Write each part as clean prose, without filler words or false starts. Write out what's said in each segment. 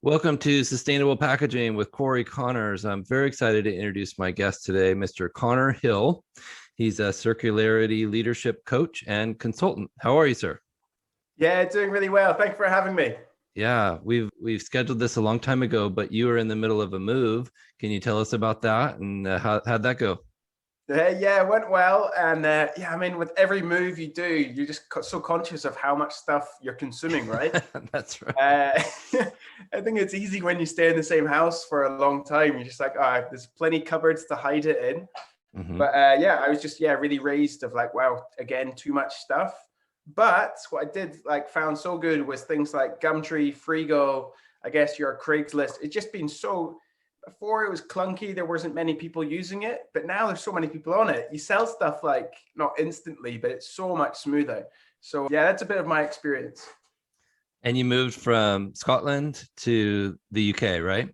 Welcome to Sustainable Packaging with Cory Connors. I'm very excited to introduce my guest today, Mr. Connor Hill. He's a circularity leadership coach and consultant. How are you, sir? Yeah, doing really well. Thank you for having me. Yeah, we've scheduled this a long time ago, but you were in the middle of a move. Can you tell us about that and how'd that go? Yeah, it went well. And yeah, I mean, with every move you do, you're just so conscious of how much stuff you're consuming, right? That's right. Uh, I think it's easy when you stay in the same house for a long time. You're just like, oh, there's plenty cupboards to hide it in. Hmm. But yeah, I was just really raised of like, wow, again, too much stuff. But what I did like found so good was things like Gumtree, Frigo, I guess your Craigslist. It's just been so before it was clunky, there wasn't many people using it, but now there's so many people on it. You sell stuff like not instantly, but it's so much smoother. So yeah, that's a bit of my experience. And you moved from Scotland to the UK, right?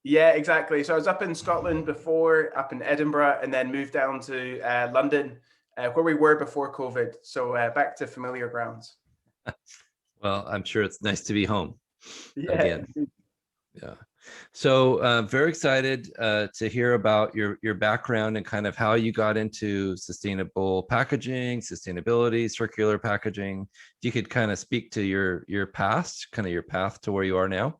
Yeah, exactly. So I was up in Scotland before, up in Edinburgh, and then moved down to London, where we were before COVID. So back to familiar grounds. Well, I'm sure it's nice to be home Yeah, again. Yeah. So very excited to hear about your background and kind of how you got into sustainable packaging, sustainability, circular packaging. If you could kind of speak to your past, kind of your path to where you are now.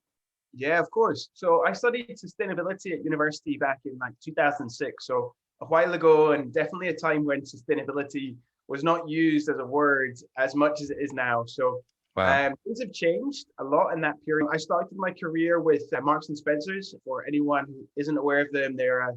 yeah, of course. So I studied sustainability at university back in like 2006. So a while ago, and definitely a time when sustainability was not used as a word as much as it is now. So Wow. things have changed a lot in that period. I started my career with Marks and Spencers. For anyone who isn't aware of them, they're a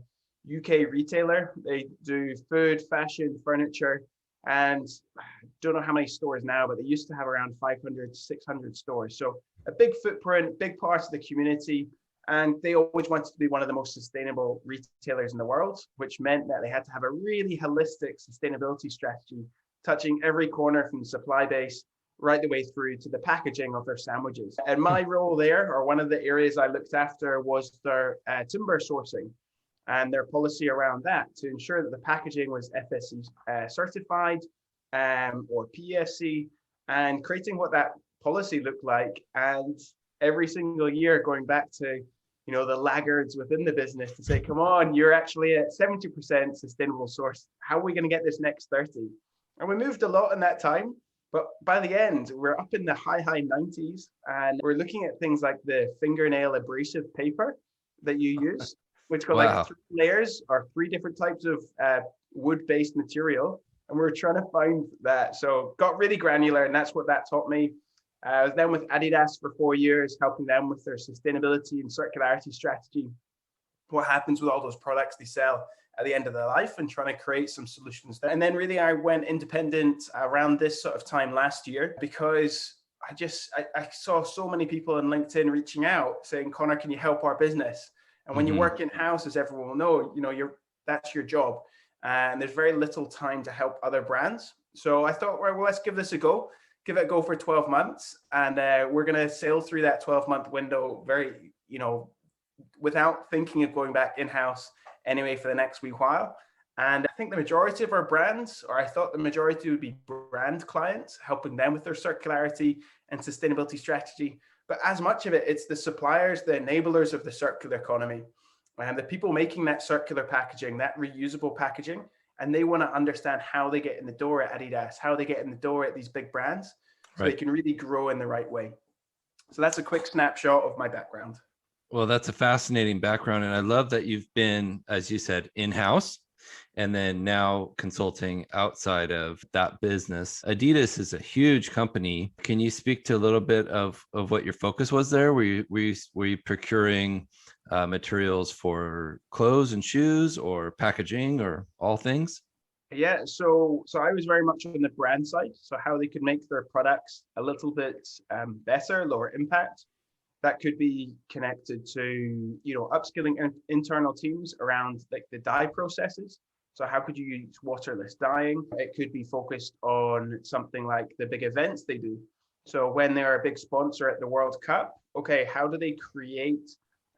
UK retailer. They do food, fashion, furniture, and I don't know how many stores now, but they used to have around 500, 600 stores. So a big footprint, big parts of the community. And they always wanted to be one of the most sustainable retailers in the world, which meant that they had to have a really holistic sustainability strategy, touching every corner from the supply base right the way through to the packaging of their sandwiches. And my role there, or one of the areas I looked after, was their timber sourcing and their policy around that to ensure that the packaging was FSC certified or PSC, and creating what that policy looked like. And every single year going back to the laggards within the business to say, come on, you're actually at 70% sustainable source. How are we going to get this next 30? And we moved a lot in that time. But by the end, we're up in the high 90s, and we're looking at things like the fingernail abrasive paper that you use, which got like Wow. 3 layers or 3 different types of wood-based material. And we are trying to find that. So got really granular, and that's what that taught me. I was then with Adidas for 4 years, helping them with their sustainability and circularity strategy. What happens with all those products they sell at the end of their life, and trying to create some solutions there. And then really I went independent around this sort of time last year because I saw so many people on LinkedIn reaching out saying, Connor, can you help our business? And when you Hmm. work in house, as everyone will know, that's your job. And there's very little time to help other brands. So I thought, well, let's give this a go. Give it a go for 12 months. And we're going to sail through that 12-month window very, without thinking of going back in-house anyway for the next wee while. And I think the majority of our brands, or I thought the majority would be brand clients, helping them with their circularity and sustainability strategy. But as much of it, it's the suppliers, the enablers of the circular economy, and the people making that circular packaging, that reusable packaging. And they want to understand how they get in the door at Adidas, how they get in the door at these big brands, so they Right. can really grow in the right way. So that's a quick snapshot of my background. Well, that's a fascinating background. And I love that you've been, as you said, in-house and then now consulting outside of that business. Adidas is a huge company. Can you speak to a little bit of what your focus was there? Were you procuring materials for clothes and shoes or packaging or all things? Yeah, so I was very much on the brand side, so how they could make their products a little bit better, lower impact. That could be connected to upskilling internal teams around like the dye processes. So how could you use waterless dyeing? It could be focused on something like the big events they do. So when they're a big sponsor at the World Cup, okay, how do they create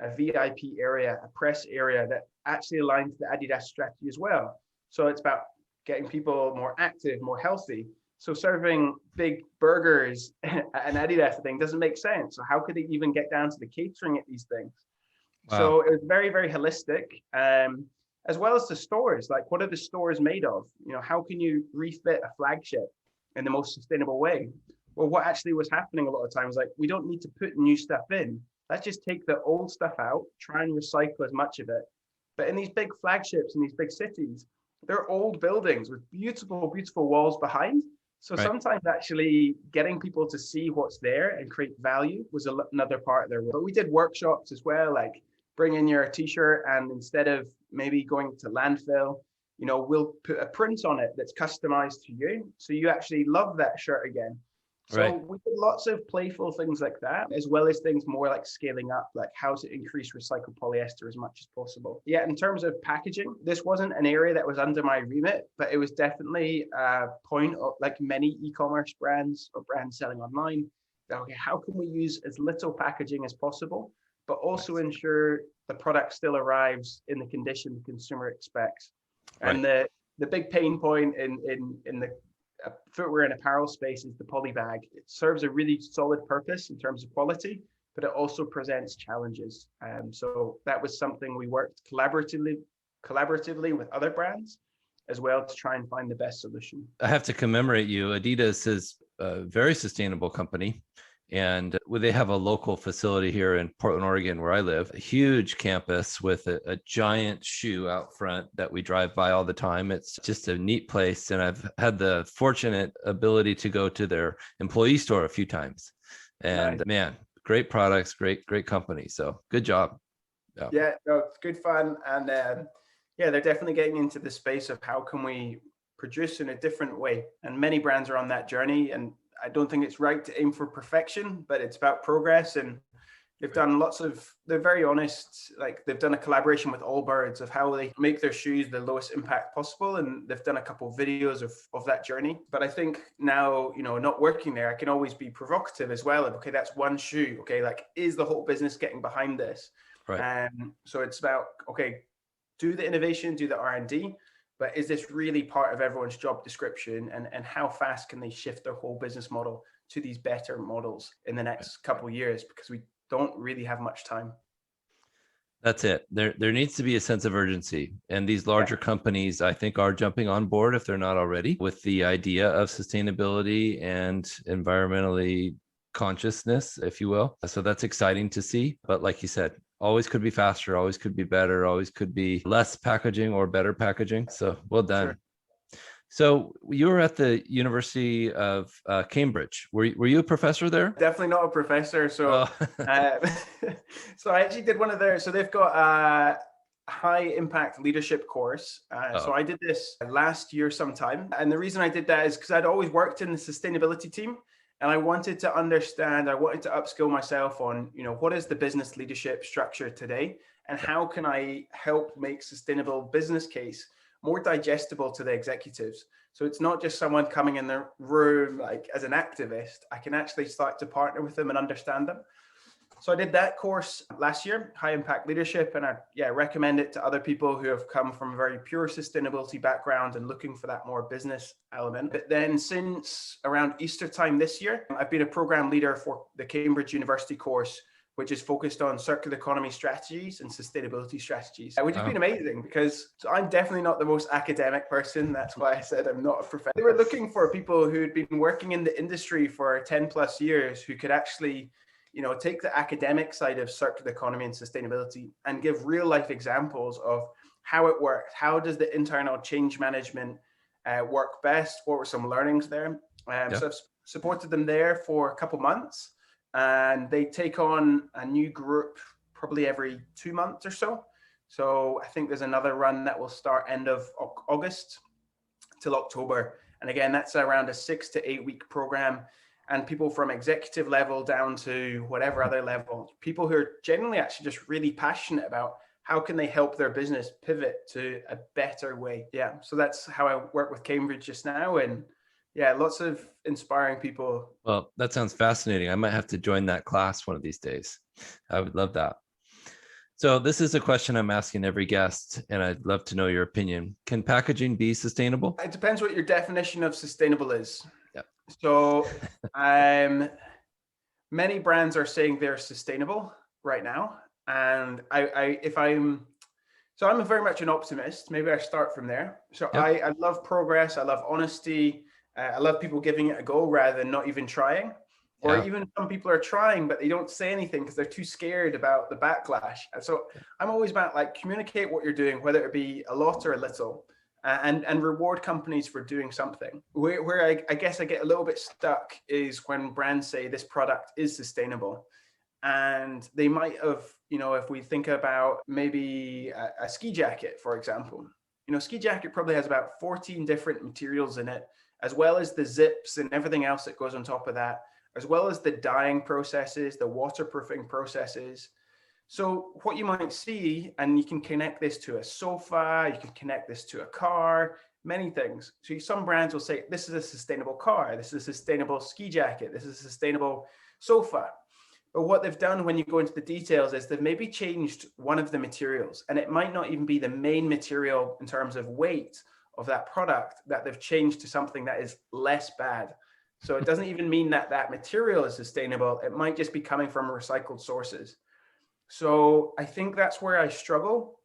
a VIP area, a press area that actually aligns to the Adidas strategy as well? So it's about getting people more active, more healthy. So serving big burgers at an Adidas thing doesn't make sense. So how could they even get down to the catering at these things? Wow. So it was very, very holistic, as well as the stores. Like, what are the stores made of? How can you refit a flagship in the most sustainable way? Well, what actually was happening a lot of times, like, we don't need to put new stuff in. Let's just take the old stuff out, try and recycle as much of it. But in these big flagships in these big cities, they're old buildings with beautiful, beautiful walls behind. So Right. sometimes actually getting people to see what's there and create value was another part of their work. But we did workshops as well, like bring in your t-shirt, and instead of maybe going to landfill, we'll put a print on it that's customized to you. So you actually love that shirt again. So Right. we did lots of playful things like that, as well as things more like scaling up, like how to increase recycled polyester as much as possible. Yeah, in terms of packaging, this wasn't an area that was under my remit, but it was definitely a point of, like many e-commerce brands or brands selling online, okay, how can we use as little packaging as possible, but also Nice. ensure the product still arrives in the condition the consumer expects. Right. And the big pain point in the footwear and apparel space is the poly bag. It serves a really solid purpose in terms of quality, but it also presents challenges. So that was something we worked collaboratively with other brands as well to try and find the best solution. I have to commemorate you. Adidas is a very sustainable company. And they have a local facility here in Portland, Oregon, where I live, a huge campus with a giant shoe out front that we drive by all the time. It's just a neat place. And I've had the fortunate ability to go to their employee store a few times. And Nice. man, great products, great company. So good job. Yeah, no, it's good fun. And yeah, they're definitely getting into the space of how can we produce in a different way. And many brands are on that journey. And I don't think it's right to aim for perfection, but it's about progress. And they've done they're very honest, like they've done a collaboration with Allbirds of how they make their shoes the lowest impact possible. And they've done a couple of videos of that journey. But I think now, not working there, I can always be provocative as well. Okay, that's one shoe. Okay, like, is the whole business getting behind this? Right. So it's about, okay, do the innovation, do the R&D, but is this really part of everyone's job description, and how fast can they shift their whole business model to these better models in the next couple of years, because we don't really have much time. That's it. There needs to be a sense of urgency. And these larger companies, I think, are jumping on board, if they're not already, with the idea of sustainability and environmentally consciousness, if you will. So that's exciting to see. But like you said, always could be faster, always could be better, always could be less packaging or better packaging. So well done. Sure. So you were at the University of Cambridge. Were you a professor there? Definitely not a professor. So, so I actually did one of their. So they've got a high impact leadership course. So I did this last year sometime, and the reason I did that is because I'd always worked in the sustainability team, and I wanted to understand. I wanted to upskill myself on, what is the business leadership structure today, and how can I help make sustainable business case more digestible to the executives. So it's not just someone coming in the room like as an activist. I can actually start to partner with them and understand them. So I did that course last year, high impact leadership, and I recommend it to other people who have come from a very pure sustainability background and looking for that more business element. But then since around Easter time this year, I've been a program leader for the Cambridge University course, which is focused on circular economy strategies and sustainability strategies, which has been amazing because I'm definitely not the most academic person. That's why I said I'm not a professor. They were looking for people who'd been working in the industry for 10 plus years who could actually, take the academic side of circular economy and sustainability and give real life examples of how it works. How does the internal change management work best? What were some learnings there? So I've supported them there for a couple months. And they take on a new group probably every 2 months or so. So I think there's another run that will start end of August till October. And again, that's around a 6 to 8 week program. And people from executive level down to whatever other level, people who are generally actually just really passionate about how can they help their business pivot to a better way. Yeah, so that's how I work with Cambridge just now. And yeah, lots of inspiring people. Well, that sounds fascinating. I might have to join that class one of these days. I would love that. So this is a question I'm asking every guest, and I'd love to know your opinion. Can packaging be sustainable? It depends what your definition of sustainable is. So many brands are saying they're sustainable right now. And I'm very much an optimist. Maybe I start from there. So Yep. I love progress. I love honesty. I love people giving it a go rather than not even trying. Or Yeah. even some people are trying, but they don't say anything because they're too scared about the backlash. And so I'm always about like communicate what you're doing, whether it be a lot or a little, and reward companies for doing something. Where I guess I get a little bit stuck is when brands say this product is sustainable. And they might have, if we think about maybe a ski jacket, for example, ski jacket probably has about 14 different materials in it, as well as the zips and everything else that goes on top of that, as well as the dyeing processes, the waterproofing processes. So what you might see, and you can connect this to a sofa, you can connect this to a car, many things. So some brands will say, this is a sustainable car, this is a sustainable ski jacket, this is a sustainable sofa. But what they've done when you go into the details is they've maybe changed one of the materials, and it might not even be the main material in terms of weight of that product that they've changed to something that is less bad. So it doesn't even mean that that material is sustainable. It might just be coming from recycled sources. So I think that's where I struggle.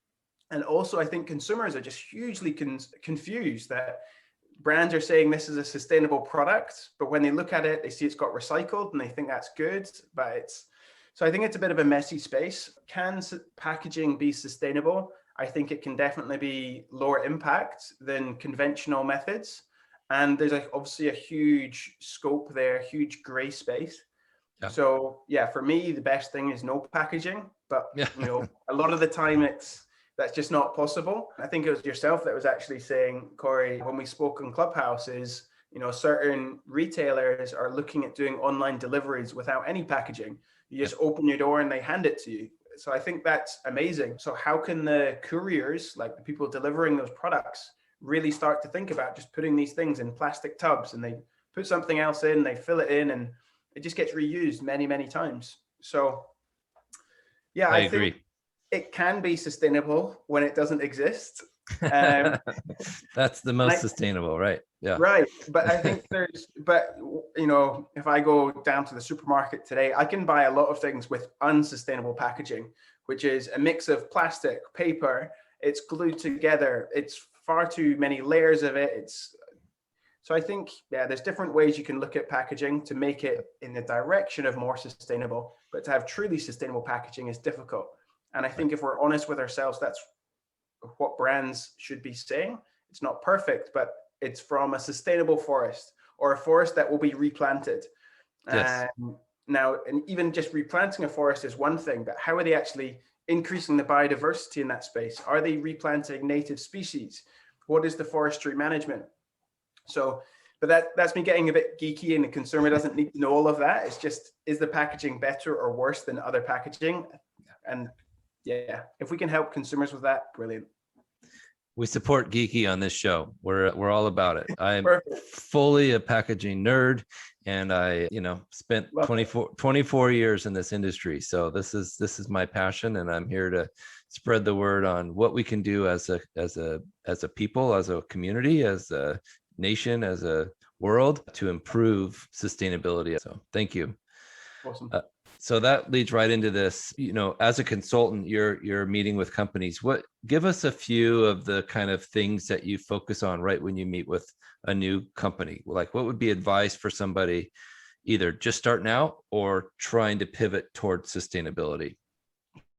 And also I think consumers are just hugely confused that brands are saying this is a sustainable product, but when they look at it, they see it's got recycled and they think that's good, so I think it's a bit of a messy space. Can packaging be sustainable? I think it can definitely be lower impact than conventional methods. And there's obviously a huge scope there, huge gray space. Yeah. So yeah, for me, the best thing is no packaging, but Yeah. a lot of the time that's just not possible. I think it was yourself that was actually saying, Cory, when we spoke in Clubhouse, is certain retailers are looking at doing online deliveries without any packaging. You just open your door and they hand it to you. So I think that's amazing. So how can the couriers, like the people delivering those products, really start to think about just putting these things in plastic tubs, and they put something else in, they fill it in, and it just gets reused many, many times. So yeah, I I think agree. it can be sustainable when it doesn't exist. That's the most sustainable, right? Yeah. Right. But I think if I go down to the supermarket today, I can buy a lot of things with unsustainable packaging, which is a mix of plastic, paper, it's glued together. It's far too many layers of it. So I think, there's different ways you can look at packaging to make it in the direction of more sustainable, but to have truly sustainable packaging is difficult. And I think if we're honest with ourselves, that's what brands should be saying. It's not perfect, but it's from a sustainable forest, or a forest that will be replanted. Yes. Now, and even just replanting a forest is one thing, but how are they actually increasing the biodiversity in that space? Are they replanting native species? What is the forestry management? So, but that's me getting a bit geeky, and the consumer doesn't need to know all of that. It's just, is the packaging better or worse than other packaging? And yeah, if we can help consumers with that, brilliant. We support geeky on this show. We're all about it. I'm Perfect. fully a packaging nerd, and I, spent Love 24 years in this industry. So this is my passion, and I'm here to spread the word on what we can do as a people, as a community, as a nation, as a world, to improve sustainability. So thank you. Awesome. So that leads right into this. As a consultant, you're meeting with companies. Give us a few of the kind of things that you focus on right when you meet with a new company. Like, what would be advice for somebody either just starting out or trying to pivot towards sustainability?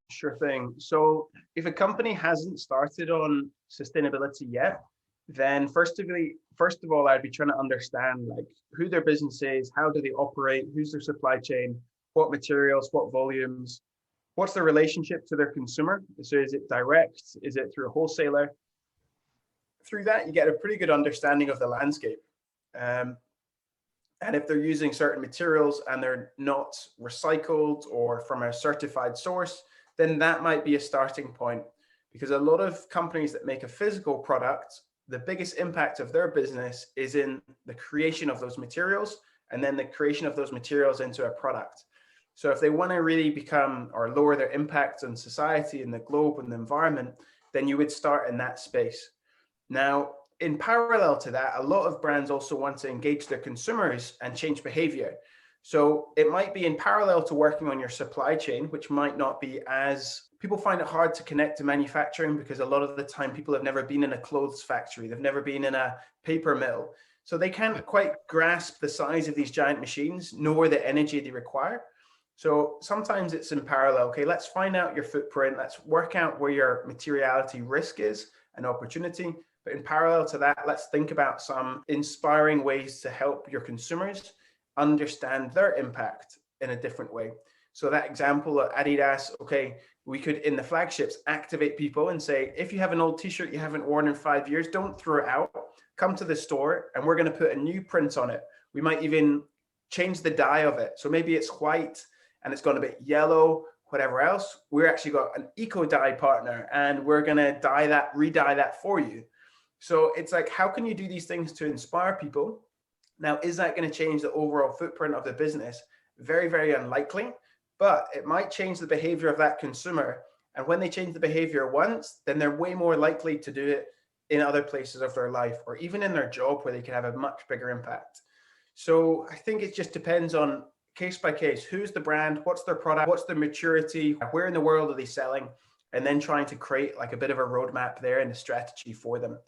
Sure thing. So if a company hasn't started on sustainability yet, then first of all, I'd be trying to understand like who their business is, how do they operate, who's their supply chain, what materials, what volumes, what's the relationship to their consumer? So is it direct? Is it through a wholesaler? Through that, you get a pretty good understanding of the landscape. And if they're using certain materials and they're not recycled or from a certified source, then that might be a starting point. Because a lot of companies that make a physical product, the biggest impact of their business is in the creation of those materials, and then the creation of those materials into a product. So if they want to really become or lower their impact on society and the globe and the environment, then you would start in that space. Now, in parallel to that, a lot of brands also want to engage their consumers and change behavior. So it might be in parallel to working on your supply chain, which might not be as, people find it hard to connect to manufacturing because a lot of the time people have never been in a clothes factory, they've never been in a paper mill. So they can't quite grasp the size of these giant machines, nor the energy they require. So sometimes it's in parallel. Okay, let's find out your footprint. Let's work out where your materiality risk is and opportunity. But in parallel to that, let's think about some inspiring ways to help your consumers understand their impact in a different way. So that example at Adidas, okay, we could in the flagships activate people and say, if you have an old t-shirt you haven't worn in 5 years, don't throw it out. Come to the store and we're going to put a new print on it. We might even change the dye of it. So maybe it's white and it's gone a bit yellow, whatever else. We're actually got an eco dye partner and we're going to dye that, re-dye that for you. So it's like, how can you do these things to inspire people? Now, is that going to change the overall footprint of the business? Very, very unlikely, but it might change the behavior of that consumer. And when they change the behavior once, then they're way more likely to do it in other places of their life, or even in their job where they can have a much bigger impact. So I think it just depends on case by case. Who's the brand? What's their product? What's their maturity? Where in the world are they selling? And then trying to create like a bit of a roadmap there and a strategy for them.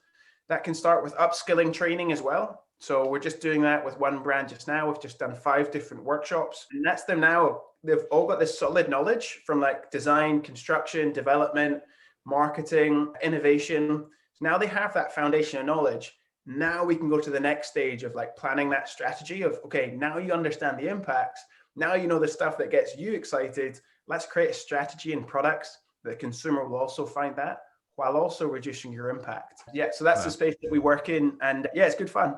That can start with upskilling training as well. So we're just doing that with one brand just now. We've just done 5 different workshops, and that's them now. They've all got this solid knowledge from like design, construction, development, marketing, innovation. So now they have that foundation of knowledge. Now we can go to the next stage of like planning that strategy of, okay, now you understand the impacts. Now you know the stuff that gets you excited. Let's create a strategy and products that the consumer will also find that while also reducing your impact. Yeah, so that's the space that we work in. And yeah, it's good fun.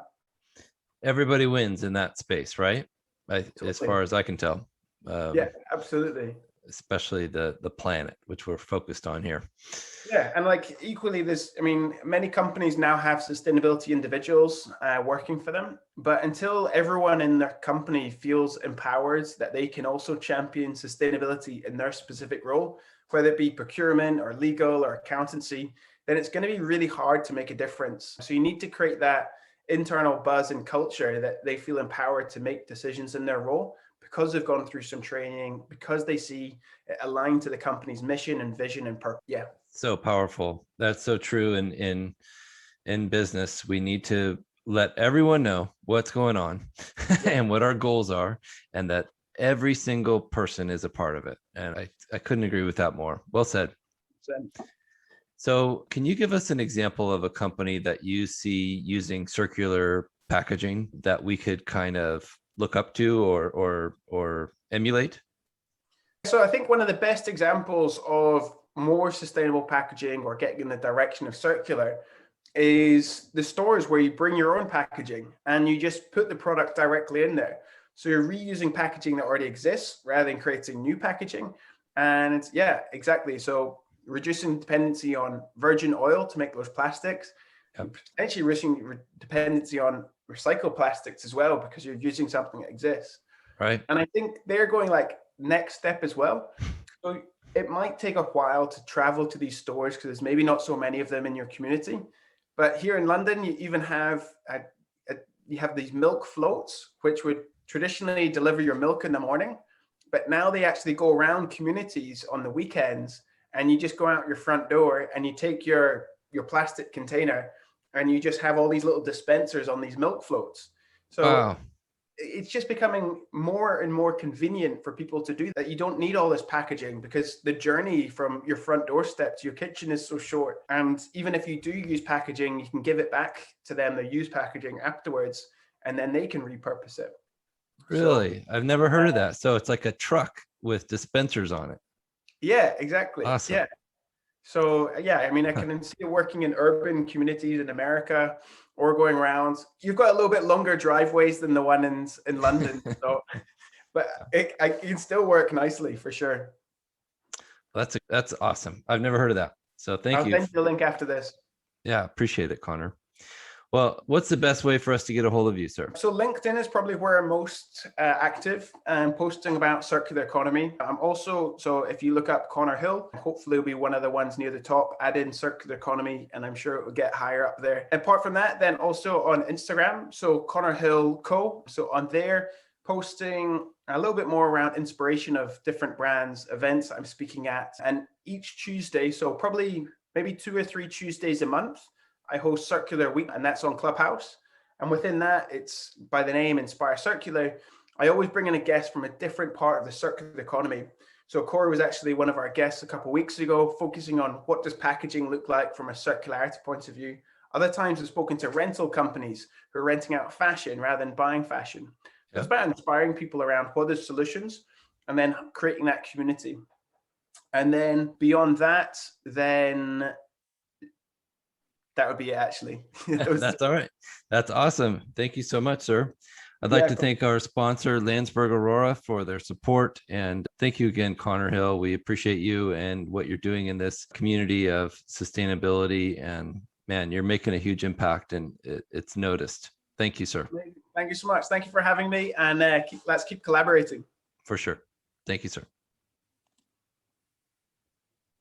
Everybody wins in that space, right? Totally. As far as I can tell. Yeah, absolutely. Especially the planet, which we're focused on here. Yeah, and like equally, many companies now have sustainability individuals working for them, but until everyone in their company feels empowered that they can also champion sustainability in their specific role, whether it be procurement or legal or accountancy, then it's going to be really hard to make a difference. So you need to create that internal buzz and culture that they feel empowered to make decisions in their role because they've gone through some training, because they see it aligned to the company's mission and vision and purpose. Yeah. So powerful. That's so true. In business, we need to let everyone know what's going on and what our goals are, and that every single person is a part of it. And I couldn't agree with that more. Well said. So can you give us an example of a company that you see using circular packaging that we could kind of look up to or emulate? So I think one of the best examples of more sustainable packaging or getting in the direction of circular is the stores where you bring your own packaging and you just put the product directly in there. So you're reusing packaging that already exists rather than creating new packaging. And yeah, exactly. So reducing dependency on virgin oil to make those plastics, potentially reducing dependency on recycled plastics as well, because you're using something that exists. Right. And I think they're going like next step as well. So it might take a while to travel to these stores because there's maybe not so many of them in your community. But here in London, you even have you have these milk floats, which would traditionally deliver your milk in the morning. But now they actually go around communities on the weekends, and you just go out your front door and you take your plastic container and you just have all these little dispensers on these milk floats. So it's just becoming more and more convenient for people to do that. You don't need all this packaging because the journey from your front doorstep to your kitchen is so short. And even if you do use packaging, you can give it back to them, the used packaging afterwards, and then they can repurpose it. Really? So, I've never heard of that. So it's like a truck with dispensers on it. Yeah, exactly. Awesome. Yeah. So yeah, I mean, I can see it working in urban communities in America or going around. You've got a little bit longer driveways than the one in London, so but it can still work nicely for sure. That's awesome. I've never heard of that. So thank you. I'll send you the link after this. Yeah, appreciate it, Connor. Well, what's the best way for us to get a hold of you, sir? So LinkedIn is probably where I'm most active and posting about circular economy. I'm also, so if you look up Connor Hill, hopefully it'll be one of the ones near the top, add in circular economy, and I'm sure it will get higher up there. Apart from that, then also on Instagram, so Connor Hill Co. So on there, posting a little bit more around inspiration of different brands, events I'm speaking at. And each Tuesday, so probably maybe 2 or 3 Tuesdays a month, I host Circular Week, and that's on Clubhouse. And within that, it's by the name Inspire Circular. I always bring in a guest from a different part of the circular economy. So Cory was actually one of our guests a couple of weeks ago, focusing on what does packaging look like from a circularity point of view. Other times I've spoken to rental companies who are renting out fashion rather than buying fashion. So it's about inspiring people around what are solutions and then creating that community. And then beyond that, then that would be it, actually. That's all right. That's awesome. Thank you so much, sir. I'd like to thank our sponsor, Landsberg Aurora, for their support. And thank you again, Connor Hill. We appreciate you and what you're doing in this community of sustainability. And man, you're making a huge impact, and it's noticed. Thank you, sir. Thank you so much. Thank you for having me. And let's keep collaborating. For sure. Thank you, sir.